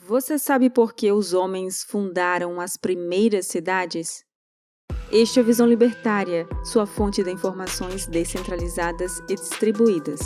Você sabe por que os homens fundaram as primeiras cidades? Este é a Visão Libertária, sua fonte de informações descentralizadas e distribuídas.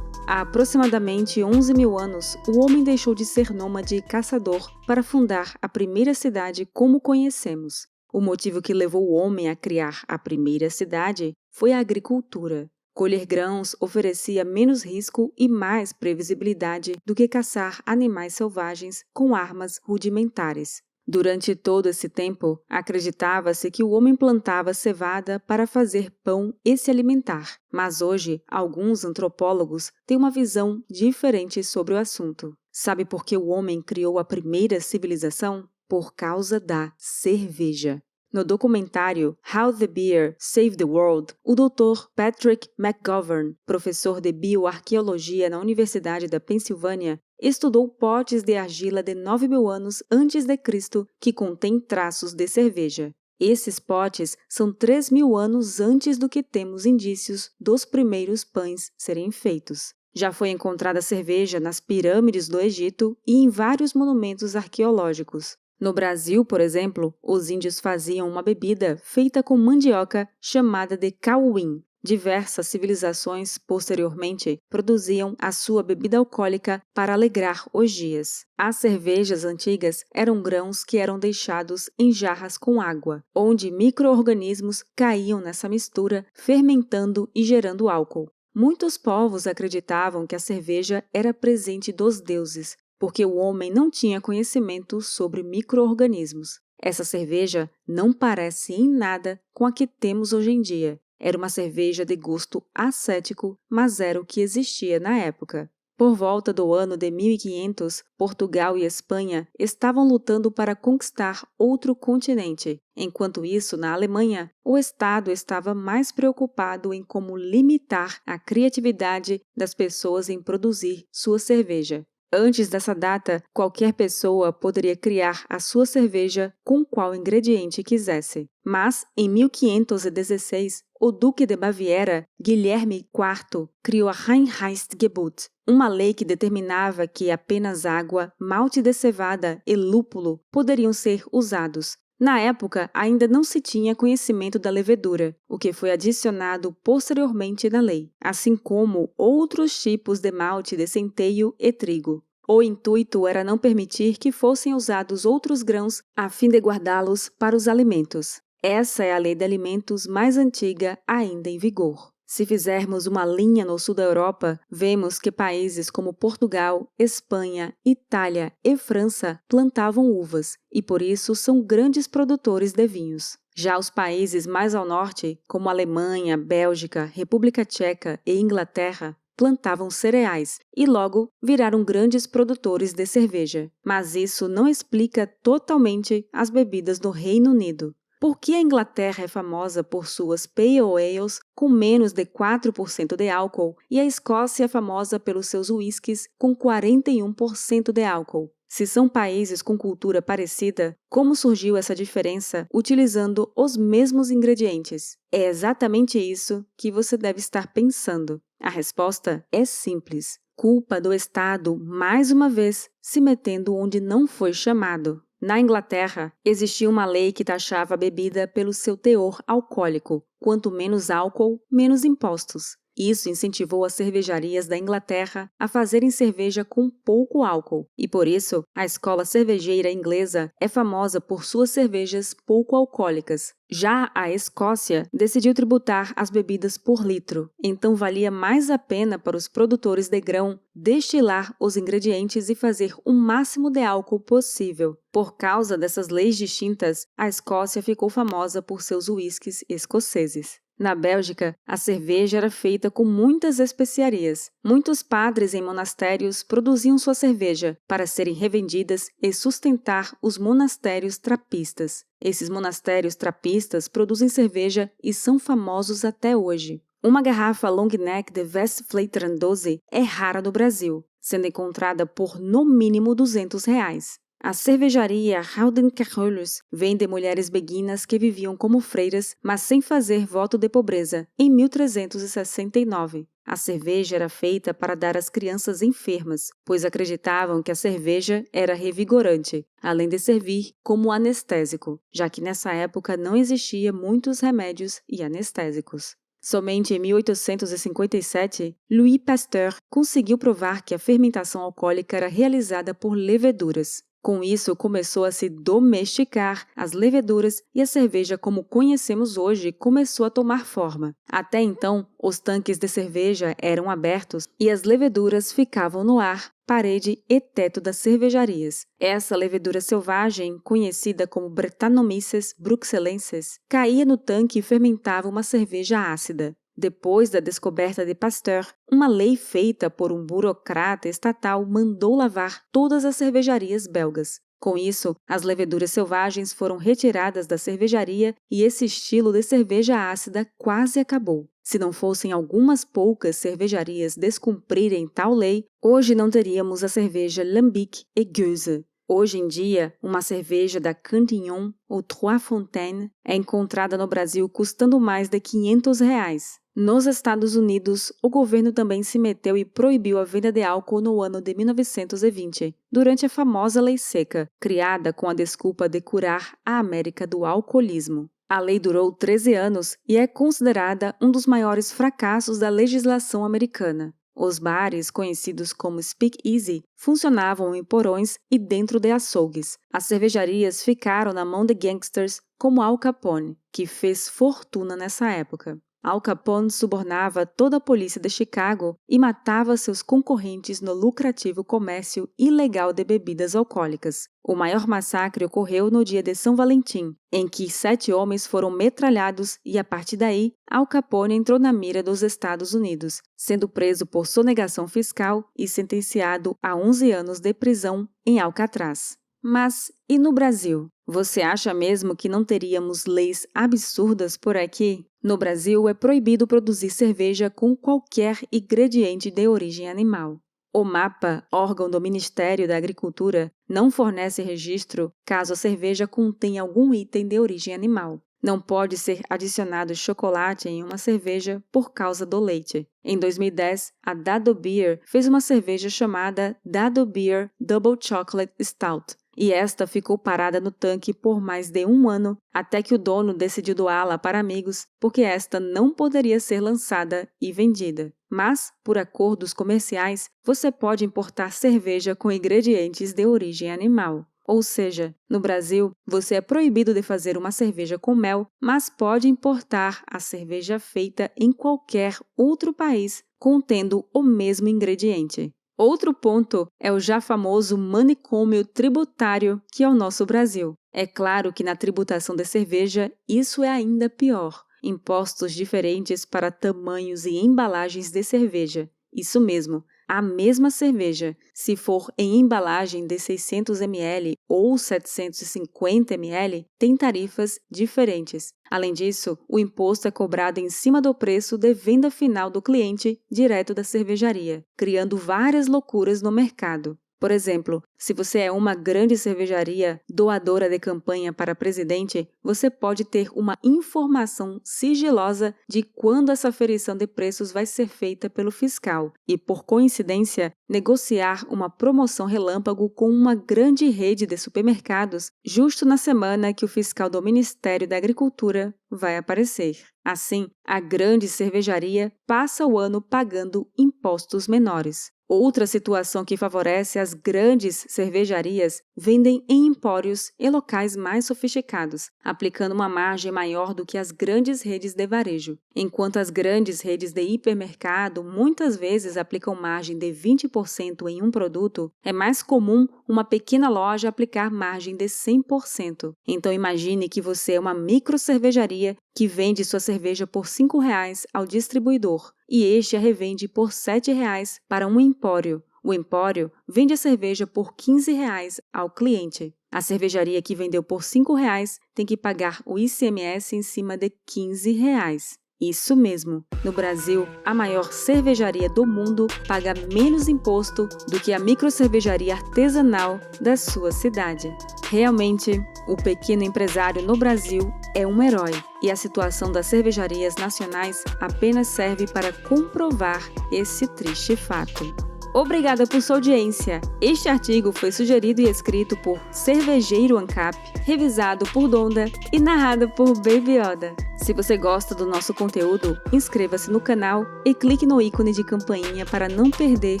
Há aproximadamente 11 mil anos, o homem deixou de ser nômade e caçador para fundar a primeira cidade como conhecemos. O motivo que levou o homem a criar a primeira cidade foi a agricultura. Colher grãos oferecia menos risco e mais previsibilidade do que caçar animais selvagens com armas rudimentares. Durante todo esse tempo, acreditava-se que o homem plantava cevada para fazer pão e se alimentar, mas hoje alguns antropólogos têm uma visão diferente sobre o assunto. Sabe por que o homem criou a primeira civilização? Por causa da cerveja. No documentário How the Beer Saved the World, o Dr. Patrick McGovern, professor de bioarqueologia na Universidade da Pensilvânia, estudou potes de argila de 9 mil anos antes de Cristo que contêm traços de cerveja. Esses potes são 3 mil anos antes do que temos indícios dos primeiros pães serem feitos. Já foi encontrada cerveja nas pirâmides do Egito e em vários monumentos arqueológicos. No Brasil, por exemplo, os índios faziam uma bebida feita com mandioca chamada de cauim. Diversas civilizações, posteriormente, produziam a sua bebida alcoólica para alegrar os dias. As cervejas antigas eram grãos que eram deixados em jarras com água, onde micro-organismos caíam nessa mistura, fermentando e gerando álcool. Muitos povos acreditavam que a cerveja era presente dos deuses, porque o homem não tinha conhecimento sobre micro-organismos. Essa cerveja não parece em nada com a que temos hoje em dia. Era uma cerveja de gosto ascético, mas era o que existia na época. Por volta do ano de 1500, Portugal e Espanha estavam lutando para conquistar outro continente. Enquanto isso, na Alemanha, o Estado estava mais preocupado em como limitar a criatividade das pessoas em produzir sua cerveja. Antes dessa data, qualquer pessoa poderia criar a sua cerveja com qual ingrediente quisesse. Mas, em 1516, o Duque de Baviera, Guilherme IV, criou a Reinheitsgebot, uma lei que determinava que apenas água, malte de cevada e lúpulo poderiam ser usados. Na época, ainda não se tinha conhecimento da levedura, o que foi adicionado posteriormente na lei, assim como outros tipos de malte de centeio e trigo. O intuito era não permitir que fossem usados outros grãos a fim de guardá-los para os alimentos. Essa é a lei de alimentos mais antiga ainda em vigor. Se fizermos uma linha no sul da Europa, vemos que países como Portugal, Espanha, Itália e França plantavam uvas e, por isso, são grandes produtores de vinhos. Já os países mais ao norte, como Alemanha, Bélgica, República Tcheca e Inglaterra, plantavam cereais e logo viraram grandes produtores de cerveja. Mas isso não explica totalmente as bebidas do Reino Unido. Por que a Inglaterra é famosa por suas pale ales com menos de 4% de álcool e a Escócia é famosa pelos seus whiskies com 41% de álcool? Se são países com cultura parecida, como surgiu essa diferença utilizando os mesmos ingredientes? É exatamente isso que você deve estar pensando. A resposta é simples. Culpa do Estado, mais uma vez, se metendo onde não foi chamado. Na Inglaterra, existia uma lei que taxava a bebida pelo seu teor alcoólico. Quanto menos álcool, menos impostos. Isso incentivou as cervejarias da Inglaterra a fazerem cerveja com pouco álcool, e por isso a escola cervejeira inglesa é famosa por suas cervejas pouco alcoólicas. Já a Escócia decidiu tributar as bebidas por litro, então valia mais a pena para os produtores de grão destilar os ingredientes e fazer o máximo de álcool possível. Por causa dessas leis distintas, a Escócia ficou famosa por seus whiskies escoceses. Na Bélgica, a cerveja era feita com muitas especiarias. Muitos padres em monastérios produziam sua cerveja para serem revendidas e sustentar os monastérios trapistas. Esses monastérios trapistas produzem cerveja e são famosos até hoje. Uma garrafa long neck de Westvleteren 12 é rara no Brasil, sendo encontrada por no mínimo R$200. A cervejaria Houden Carolus vende mulheres beguinas que viviam como freiras, mas sem fazer voto de pobreza, em 1369. A cerveja era feita para dar às crianças enfermas, pois acreditavam que a cerveja era revigorante, além de servir como anestésico, já que nessa época não existia muitos remédios e anestésicos. Somente em 1857, Louis Pasteur conseguiu provar que a fermentação alcoólica era realizada por leveduras. Com isso, começou a se domesticar as leveduras e a cerveja como conhecemos hoje começou a tomar forma. Até então, os tanques de cerveja eram abertos e as leveduras ficavam no ar, parede e teto das cervejarias. Essa levedura selvagem, conhecida como Brettanomyces bruxellensis, caía no tanque e fermentava uma cerveja ácida. Depois da descoberta de Pasteur, uma lei feita por um burocrata estatal mandou lavar todas as cervejarias belgas. Com isso, as leveduras selvagens foram retiradas da cervejaria e esse estilo de cerveja ácida quase acabou. Se não fossem algumas poucas cervejarias descumprirem tal lei, hoje não teríamos a cerveja Lambic e Gueuze. Hoje em dia, uma cerveja da Cantillon ou Trois Fontaines é encontrada no Brasil custando mais de R$500. Nos Estados Unidos, o governo também se meteu e proibiu a venda de álcool no ano de 1920, durante a famosa Lei Seca, criada com a desculpa de curar a América do alcoolismo. A lei durou 13 anos e é considerada um dos maiores fracassos da legislação americana. Os bares, conhecidos como speakeasy, funcionavam em porões e dentro de açougues. As cervejarias ficaram na mão de gangsters como Al Capone, que fez fortuna nessa época. Al Capone subornava toda a polícia de Chicago e matava seus concorrentes no lucrativo comércio ilegal de bebidas alcoólicas. O maior massacre ocorreu no dia de São Valentim, em que 7 homens foram metralhados e, a partir daí, Al Capone entrou na mira dos Estados Unidos, sendo preso por sonegação fiscal e sentenciado a 11 anos de prisão em Alcatraz. Mas e no Brasil? Você acha mesmo que não teríamos leis absurdas por aqui? No Brasil, é proibido produzir cerveja com qualquer ingrediente de origem animal. O MAPA, órgão do Ministério da Agricultura, não fornece registro caso a cerveja contenha algum item de origem animal. Não pode ser adicionado chocolate em uma cerveja por causa do leite. Em 2010, a Dado Beer fez uma cerveja chamada Dado Beer Double Chocolate Stout, e esta ficou parada no tanque por mais de 1 ano, até que o dono decidiu doá-la para amigos, porque esta não poderia ser lançada e vendida. Mas, por acordos comerciais, você pode importar cerveja com ingredientes de origem animal. Ou seja, no Brasil, você é proibido de fazer uma cerveja com mel, mas pode importar a cerveja feita em qualquer outro país contendo o mesmo ingrediente. Outro ponto é o já famoso manicômio tributário que é o nosso Brasil. É claro que na tributação de cerveja isso é ainda pior. Impostos diferentes para tamanhos e embalagens de cerveja. Isso mesmo, a mesma cerveja, se for em embalagem de 600 ml ou 750 ml, tem tarifas diferentes. Além disso, o imposto é cobrado em cima do preço de venda final do cliente direto da cervejaria, criando várias loucuras no mercado. Por exemplo, se você é uma grande cervejaria doadora de campanha para presidente, você pode ter uma informação sigilosa de quando essa aferição de preços vai ser feita pelo fiscal e, por coincidência, negociar uma promoção relâmpago com uma grande rede de supermercados justo na semana que o fiscal do Ministério da Agricultura vai aparecer. Assim, a grande cervejaria passa o ano pagando impostos menores. Outra situação que favorece as grandes cervejarias vendem em empórios e locais mais sofisticados, aplicando uma margem maior do que as grandes redes de varejo. Enquanto as grandes redes de hipermercado muitas vezes aplicam margem de 20% em um produto, é mais comum uma pequena loja aplicar margem de 100%. Então imagine que você é uma micro cervejaria que vende sua cerveja por R$ 5,00 ao distribuidor e este a revende por R$ 7,00 para um empório. O empório vende a cerveja por R$ 15,00 ao cliente. A cervejaria que vendeu por R$ 5,00 tem que pagar o ICMS em cima de R$ 15,00. Isso mesmo, no Brasil, a maior cervejaria do mundo paga menos imposto do que a microcervejaria artesanal da sua cidade. Realmente, o pequeno empresário no Brasil é um herói e a situação das cervejarias nacionais apenas serve para comprovar esse triste fato. Obrigada por sua audiência. Este artigo foi sugerido e escrito por Cervejeiro ANCAP, revisado por Donda e narrado por Baby Yoda. Se você gosta do nosso conteúdo, inscreva-se no canal e clique no ícone de campainha para não perder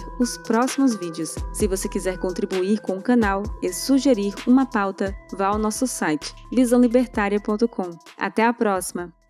os próximos vídeos. Se você quiser contribuir com o canal e sugerir uma pauta, vá ao nosso site visãolibertaria.com. Até a próxima!